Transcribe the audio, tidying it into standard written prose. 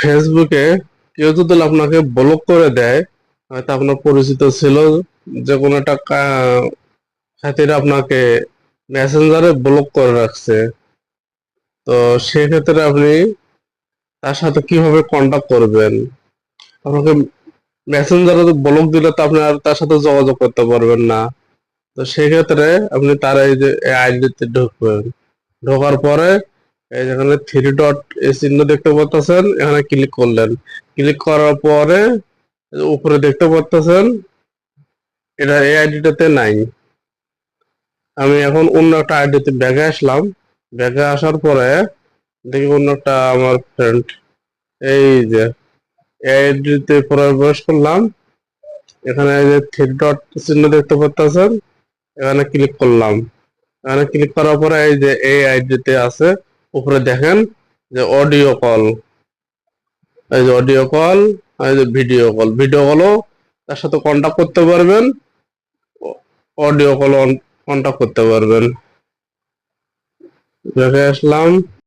ফেসবুকে কেউ যদি আপনাকে ব্লক করে দেয়, হয়তো আপনার পরিচিত ছিল, যে কোনো একটা খাতিরে আপনাকে মেসেঞ্জারে ব্লক করে রাখছে। তো সেক্ষেত্রে আপনি তার সাথে কিভাবে কন্টাক্ট করবেন? আপনাকে মেসেঞ্জারে ব্লক দিলে তো আপনি আর তার সাথে যোগাযোগ করতে পারবেন না। তো সেক্ষেত্রে আপনি তার এই যে আইডিতে ঢুকবেন, ঢোকার পরে এই যেখানে থ্রি ডট এই চিহ্ন দেখতে পাচ্ছেন, এখানে ক্লিক করলেন। ক্লিক করার পরে উপরে দেখতে পাচ্ছেন এটা এই আইডিটাতে নাই। আমি এখন অন্য একটা আইডিতে ব্যাগে আসলাম। ব্যাগে আসার পরে দেখি অন্য একটা আমার ফ্রেন্ড, এই যে এই আইডিতে প্রবেশ করলাম। এখানে এই যে থ্রি ডট চিহ্ন দেখতে পাচ্ছেন, এখানে ক্লিক করলাম। এখানে ক্লিক করার পরে এই যে এই আইডিতে আছে, উপরে দেখেন যে অডিও কল, এই যে অডিও কল, এই যে ভিডিও কল। ভিডিও কলও তার সাথে কন্টাক্ট করতে পারবেন, অডিও কল কন্টাক্ট করতে পারবেন। দেখে আসলাম।